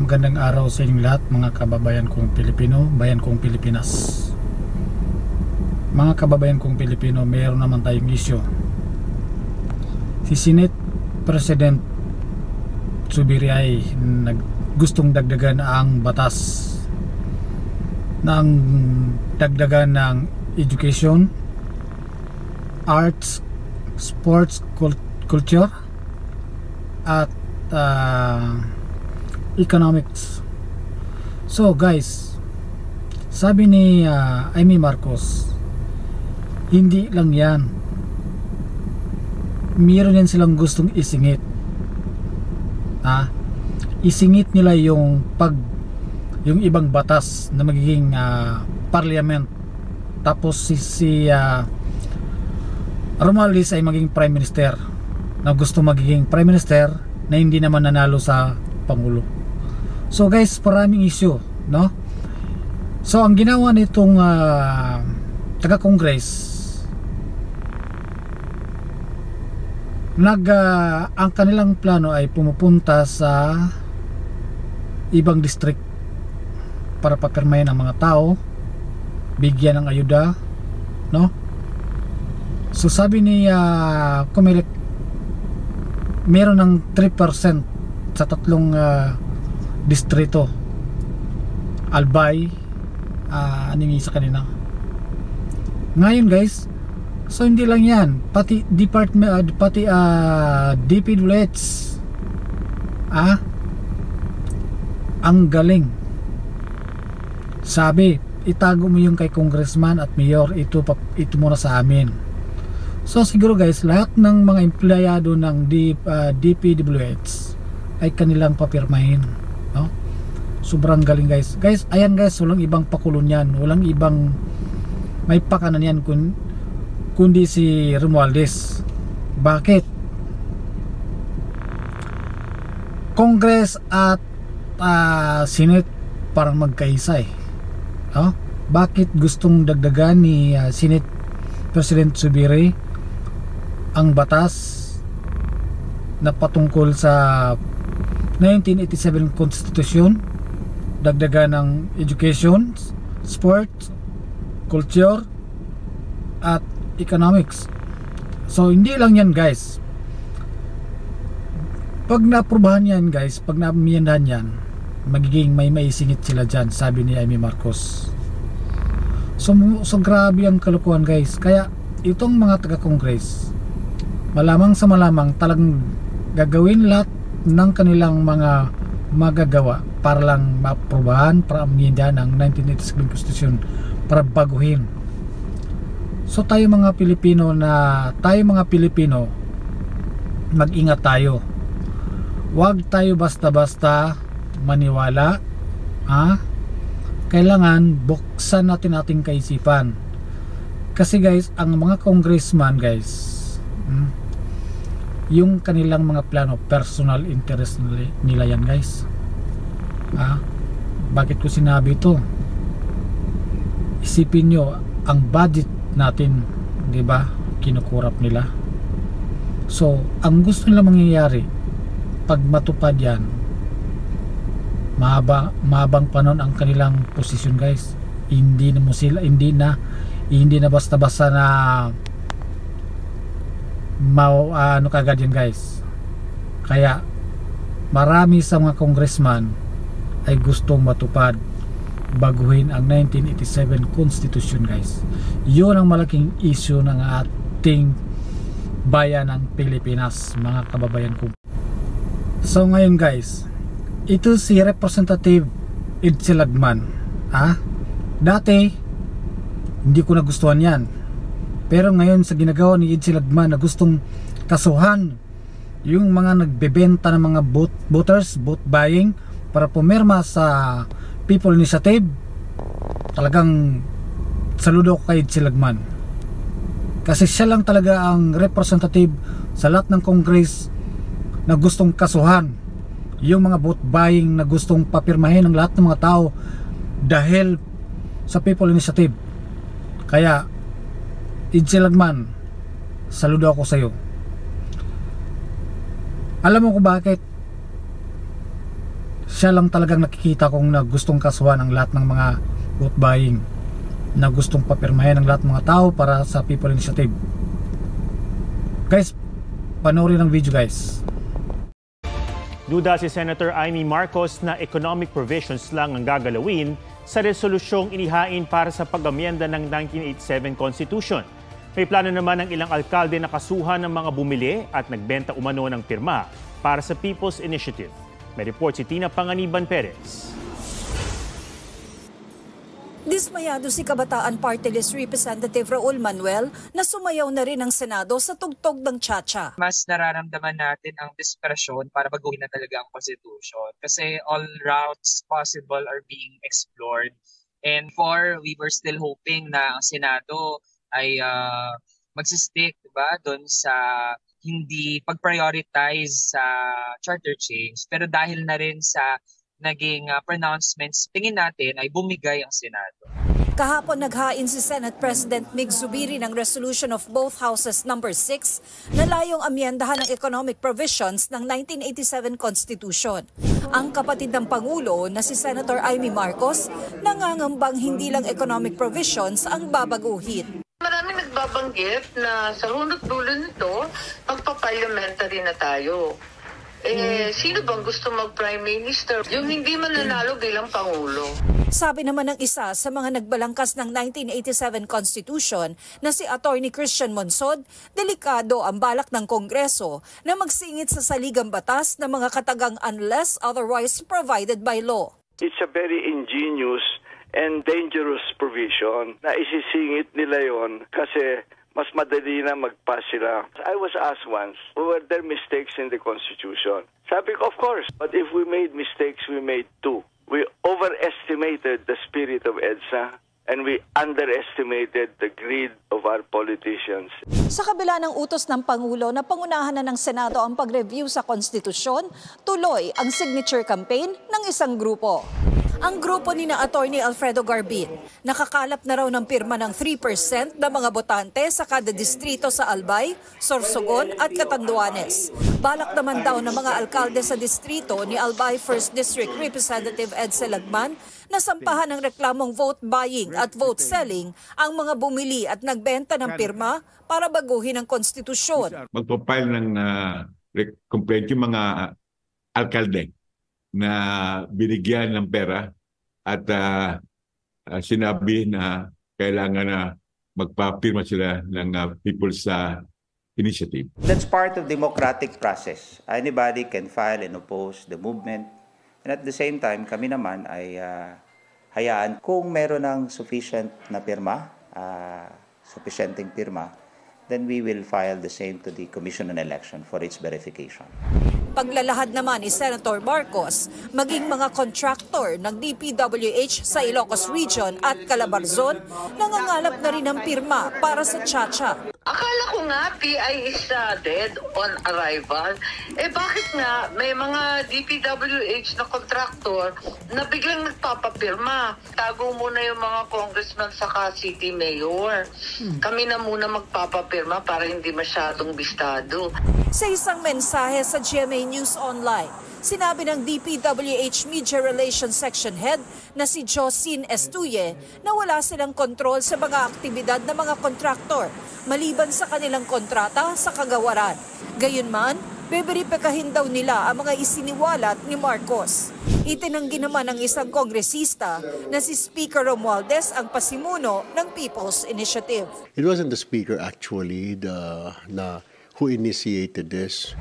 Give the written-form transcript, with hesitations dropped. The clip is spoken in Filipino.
magandang araw sa inyong lahat mga kababayan kong Pilipino, bayan kong Pilipinas. Mga kababayan kong Pilipino, mayroon naman tayong issue. Si Senate President Zubiri ay gustong dagdagan ang batas ng dagdagan ng education, arts, sports, culture at economics. So guys, sabi ni Amy Marcos, hindi lang yan, meron yan silang gustong isingit. Isingit nila yung ibang batas na magiging parliament, tapos si Romualdez ay maging prime minister, na gusto magiging prime minister na hindi naman nanalo sa pangulo. So guys, maraming issue, no? So ang ginawa nitong taga-Congress, ang kanilang plano ay pumupunta sa ibang district para papirmahin ang mga tao, bigyan ng ayuda, no? So sabi ni Comelec, meron ng 3% sa tatlong distrito, Albay, anong isa kanina. Ngayon guys, so hindi lang yan, pati department, pati DPWH, ang galing. Sabi, itago mo yung kay congressman at mayor, ito muna sa amin. So siguro guys, lahat ng mga empleyado ng DPWH ay kanilang papirmahin, no? Sobrang galing guys. Guys, ayan guys, walang ibang pakulo niyan, walang ibang may pakanan yan kundi si Romualdez. Bakit? Congress at Senate parang magkaisa eh, no? Bakit gustong dagdagan ni Senate President Zubiri ang batas na patungkol sa 1987 Constitution, dagdagan ng education, sports, culture at economics. So hindi lang yan guys, pag naaprubahan yan guys, pag naamiyandahan yan, magiging may maisingit sila dyan, sabi ni Amy Marcos. So grabe ang kalukuhan guys. Kaya itong mga taga-Congress, malamang sa malamang talagang gagawin lahat ng kanilang mga magagawa para lang maaprubahan, para amyendahan ng 1987 Constitution, para baguhin. So tayo mga Pilipino, mag-ingat tayo. Huwag tayo basta-basta maniwala. Kailangan buksan natin ating kaisipan. Kasi guys, ang mga congressman guys, yung kanilang mga plano, personal interest nila yan guys. Bakit ko sinabi ito? Isipin nyo, ang budget natin, di ba, kinukurap nila. So ang gusto nila mangyayari, pag matupad yan, mahabang panon ang kanilang posisyon guys. Hindi na basta-basta na kagad yan guys. Kaya marami sa mga congressman ay gustong matupad, baguhin ang 1987 Constitution guys. Yun ang malaking issue ng ating bayan ng Pilipinas, mga kababayan ko. So ngayon guys, ito si Representative Edsel Lagman. Dati hindi ko nagustuhan yan, pero ngayon sa ginagawa ni Edsel Lagman na gustong kasuhan yung mga nagbebenta ng mga voters, vote buying para pumirma sa People Initiative, talagang saludo ko kay Edsel Lagman. Kasi siya lang talaga ang representative sa lahat ng Congress na gustong kasuhan yung mga vote buying, na gustong papirmahin ng lahat ng mga tao dahil sa People Initiative. Kaya Edsel Lagman, saludo ako sa iyo. Alam mo kung bakit? siya lang talagang nakikita kong na gustong kasuhan ang lahat ng mga vote buying, na gustong papirmahin ang lahat ng mga tao para sa People Initiative. Guys, panoorin ang video guys. Duda si Senator Amy Marcos na economic provisions lang ang gagalawin sa resolusyong inihain para sa pag-amyenda ng 1987 Constitution. May plano naman ng ilang alkalde na kasuhan ng mga bumili at nagbenta umano ng pirma para sa People's Initiative. May report si Tina Panganiban Perez. Dismayado si Kabataan Party List Representative Raul Manuel na sumayaw na rin ang Senado sa tugtog ng Chacha. Mas nararamdaman natin ang desperasyon para baguhin na talaga ang Constitution kasi all routes possible are being explored. And we were still hoping na ang Senado ay magsistick, diba, doon sa hindi pag-prioritize sa charter change. Pero dahil na rin sa naging pronouncements, tingin natin ay bumigay ang Senado. Kahapon naghain si Senate President Mig Zubiri ng resolution of both houses number 6 na layong amyendahan ng economic provisions ng 1987 Constitution. Ang kapatid ng Pangulo na si Senator Amy Marcos nangangambang hindi lang economic provisions ang babaguhin. Maraming nagbabanggit na sa hunot dulo nito, magpa-parliamentary na tayo. Sino bang gusto mag-Prime Minister? Yung hindi mananalo bilang Pangulo. Sabi naman ng isa sa mga nagbalangkas ng 1987 Constitution na si Attorney Christian Monsod, delikado ang balak ng Kongreso na magsingit sa saligang batas ng mga katagang unless otherwise provided by law. It's a very ingenious and dangerous provision na isisingit nila yon kasi mas madali na mag-pass sila. I was asked once, were there mistakes in the Constitution? Sabi ko, of course. But if we made mistakes, we made two. We overestimated the spirit of EDSA and we underestimated the greed of our politicians. Sa kabila ng utos ng Pangulo na pangunahan na ng Senado ang pag-review sa Konstitusyon, tuloy ang signature campaign ng isang grupo. Ang grupo ni na Attorney Alfredo Garbin, nakakalap na raw ng pirma ng 3% ng mga botante sa kada distrito sa Albay, Sorsogon at Catanduanes. Balak naman daw ng mga alkalde sa distrito ni Albay 1st District Representative Edsel Lagman na sampahan ng reklamong vote buying at vote selling ang mga bumili at nagbenta ng pirma para baguhin ang konstitusyon. Magpapile ng complaint yung mga alkalde na binigyan ng pera at sinabi na kailangan na magpapirma sila ng People's Initiative. That's part of democratic process. Anybody can file and oppose the movement. And at the same time, kami naman ay hayaan kung meron ng sufficient na pirma, sufficienting pirma, then we will file the same to the Commission on Election for its verification. Paglalahad naman ni Senator Marcos, maging mga contractor ng DPWH sa Ilocos Region at Calabarzon, nangangalap na rin ng pirma para sa Chacha. Akala ko nga PI is dead on arrival. Bakit nga may mga DPWH na contractor na biglang nagpapapirma? Tago muna yung mga congressman saka city mayor. Kami na muna magpapapirma para hindi masyadong bistado. Sa isang mensahe sa GMA News Online, sinabi ng DPWH Media Relations Section Head na si Josine Estuye na wala silang kontrol sa mga aktibidad ng mga kontraktor maliban sa kanilang kontrata sa kagawaran. Gayunman, beberipekahin daw nila ang mga isiniwalat ni Marcos. Itinanggi naman ng isang kongresista na si Speaker Romualdez ang pasimuno ng People's Initiative. It wasn't the Speaker actually who initiated this.